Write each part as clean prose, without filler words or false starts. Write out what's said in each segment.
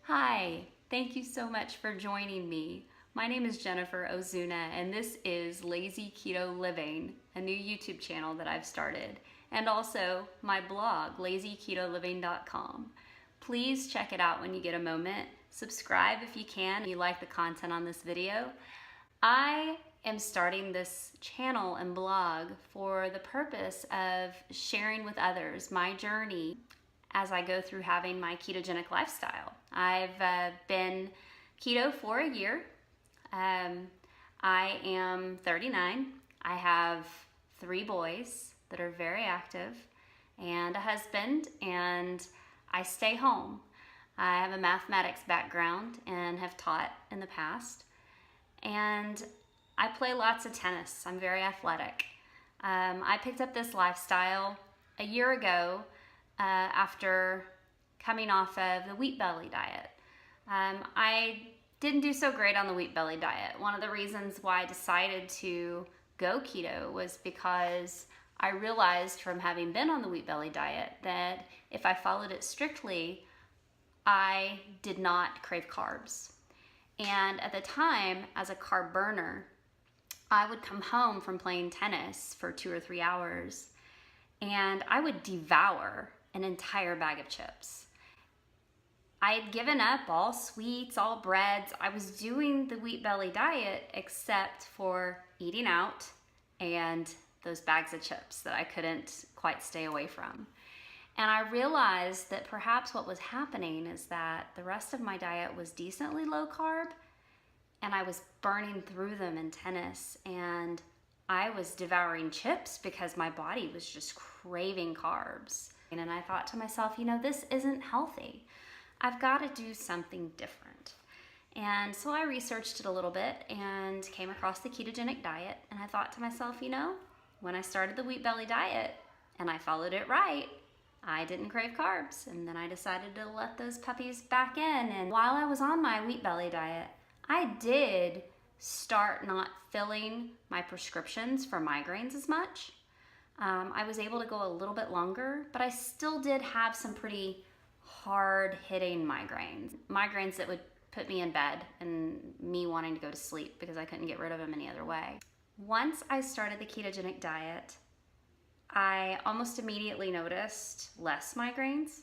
Hi, thank you so much for joining me. My name is Jennifer Ozuna, and this is Lazy Keto Living, a new YouTube channel that I've started, and also my blog, lazyketoliving.com. Please check it out when you get a moment. Subscribe if you can, and you like the content on this video. I am starting this channel and blog for the purpose of sharing with others my journey as I go through having my ketogenic lifestyle. I've been keto for a year. I am 39. I have 3 boys that are very active and a husband, and I stay home. I have a mathematics background and have taught in the past. And I play lots of tennis. I'm very athletic. I picked up this lifestyle a year ago after coming off of the wheat belly diet. I didn't do so great on the wheat belly diet. One of the reasons why I decided to go keto was because I realized from having been on the wheat belly diet that if I followed it strictly, I did not crave carbs. And at the time, as a carb burner, I would come home from playing tennis for 2 or 3 hours and I would devour an entire bag of chips. I had given up all sweets, all breads. I was doing the wheat belly diet except for eating out and those bags of chips that I couldn't quite stay away from. And I realized that perhaps what was happening is that the rest of my diet was decently low carb and I was burning through them in tennis, and I was devouring chips because my body was just craving carbs. And I thought to myself, this isn't healthy. I've got to do something different. And so I researched it a little bit and came across the ketogenic diet, and I thought to myself, when I started the wheat belly diet and I followed it right, I didn't crave carbs. And then I decided to let those puppies back in. And while I was on my wheat belly diet, I did start not filling my prescriptions for migraines as much. I was able to go a little bit longer, but I still did have some pretty hard-hitting migraines that would put me in bed and me wanting to go to sleep because I couldn't get rid of them any other way. Once I started the ketogenic diet, I almost immediately noticed less migraines,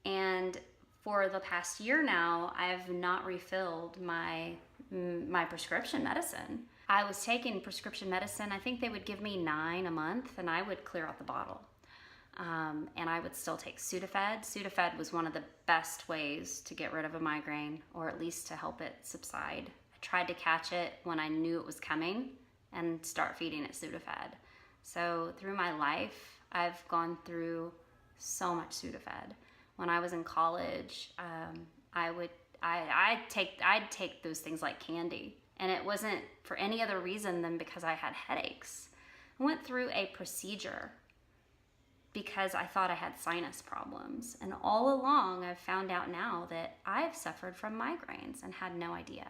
and for the past year now, I've not refilled my prescription medicine. I was taking prescription medicine. I think they would give me 9 a month, and I would clear out the bottle. And I would still take Sudafed. Sudafed was one of the best ways to get rid of a migraine, or at least to help it subside. I tried to catch it when I knew it was coming and start feeding it Sudafed. So through my life, I've gone through so much Sudafed. When I was in college, I'd take those things like candy. And it wasn't for any other reason than because I had headaches. I went through a procedure because I thought I had sinus problems. And all along, I've found out now that I've suffered from migraines and had no idea.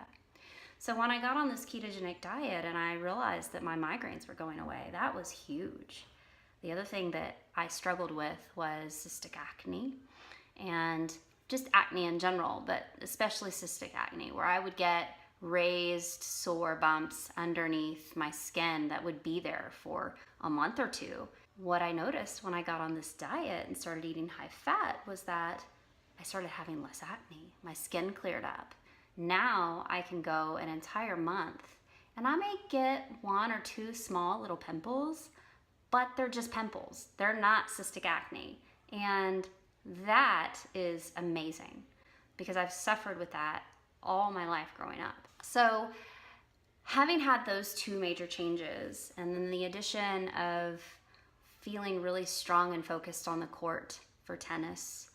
So when I got on this ketogenic diet and I realized that my migraines were going away, that was huge. The other thing that I struggled with was cystic acne, and just acne in general, but especially cystic acne, where I would get raised sore bumps underneath my skin that would be there for a month or 2. What I noticed when I got on this diet and started eating high fat was that I started having less acne. My skin cleared up. Now I can go an entire month and I may get 1 or 2 small little pimples, but they're just pimples. They're not cystic acne. And that is amazing because I've suffered with that all my life growing up. So having had those 2 major changes, and then the addition of feeling really strong and focused on the court for tennis,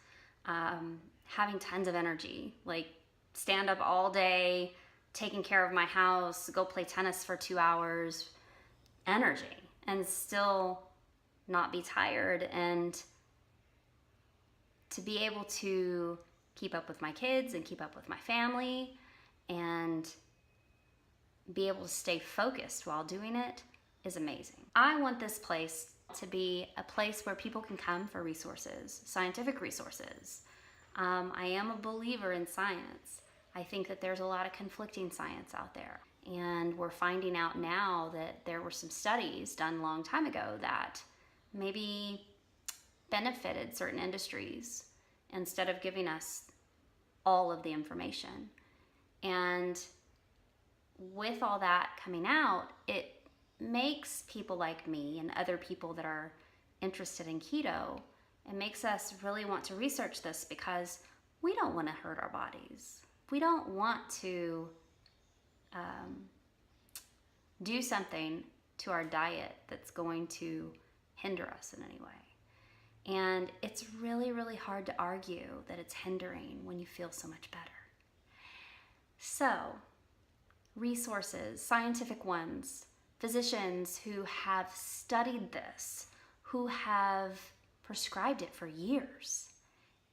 having tons of energy, like stand up all day, taking care of my house, go play tennis for 2 hours, energy, and still not be tired, and to be able to keep up with my kids and keep up with my family and be able to stay focused while doing it is amazing. I want this place to be a place where people can come for resources, scientific resources, I am a believer in science. I think that there's a lot of conflicting science out there. And we're finding out now that there were some studies done a long time ago that maybe benefited certain industries instead of giving us all of the information. And with all that coming out, it makes people like me and other people that are interested in keto, it makes us really want to research this, because we don't want to hurt our bodies. We don't want to do something to our diet that's going to hinder us in any way. And it's really, really hard to argue that it's hindering when you feel so much better. So, resources, scientific ones, physicians who have studied this, who have prescribed it for years,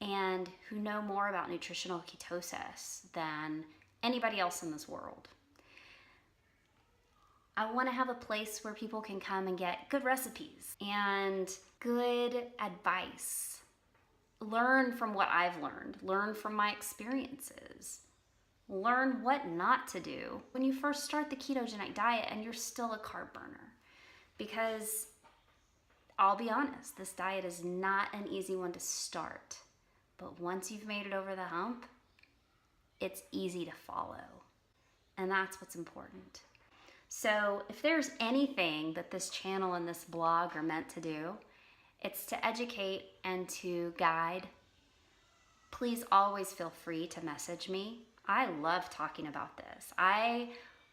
and who know more about nutritional ketosis than anybody else in this world. I want to have a place where people can come and get good recipes and good advice. Learn from what I've learned. Learn from my experiences. Learn what not to do when you first start the ketogenic diet and you're still a carb burner. Because I'll be honest, this diet is not an easy one to start. But once you've made it over the hump, it's easy to follow. And that's what's important. So if there's anything that this channel and this blog are meant to do, it's to educate and to guide. Please always feel free to message me. I love talking about this.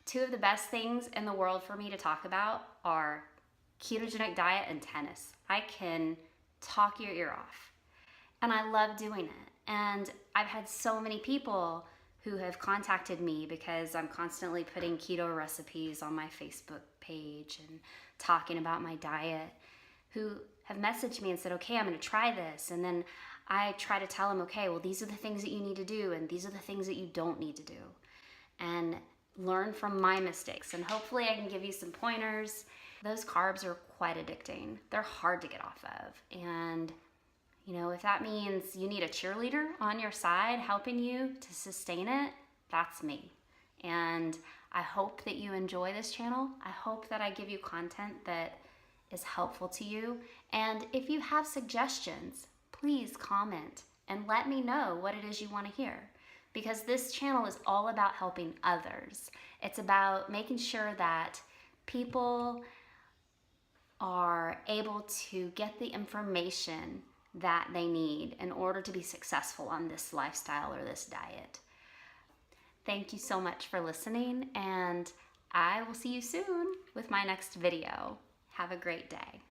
Two of the best things in the world for me to talk about are ketogenic diet and tennis. I can talk your ear off. And I love doing it. And I've had so many people who have contacted me because I'm constantly putting keto recipes on my Facebook page and talking about my diet, who have messaged me and said, okay, I'm gonna try this. And then I try to tell them, okay, well, these are the things that you need to do, and these are the things that you don't need to do. And learn from my mistakes. And hopefully I can give you some pointers. Those carbs are quite addicting. They're hard to get off of. And if that means you need a cheerleader on your side helping you to sustain it, that's me. And I hope that you enjoy this channel. I hope that I give you content that is helpful to you. And if you have suggestions, please comment and let me know what it is you want to hear. Because this channel is all about helping others. It's about making sure that people are able to get the information that they need in order to be successful on this lifestyle or this diet. Thank you so much for listening, and I will see you soon with my next video. Have a great day.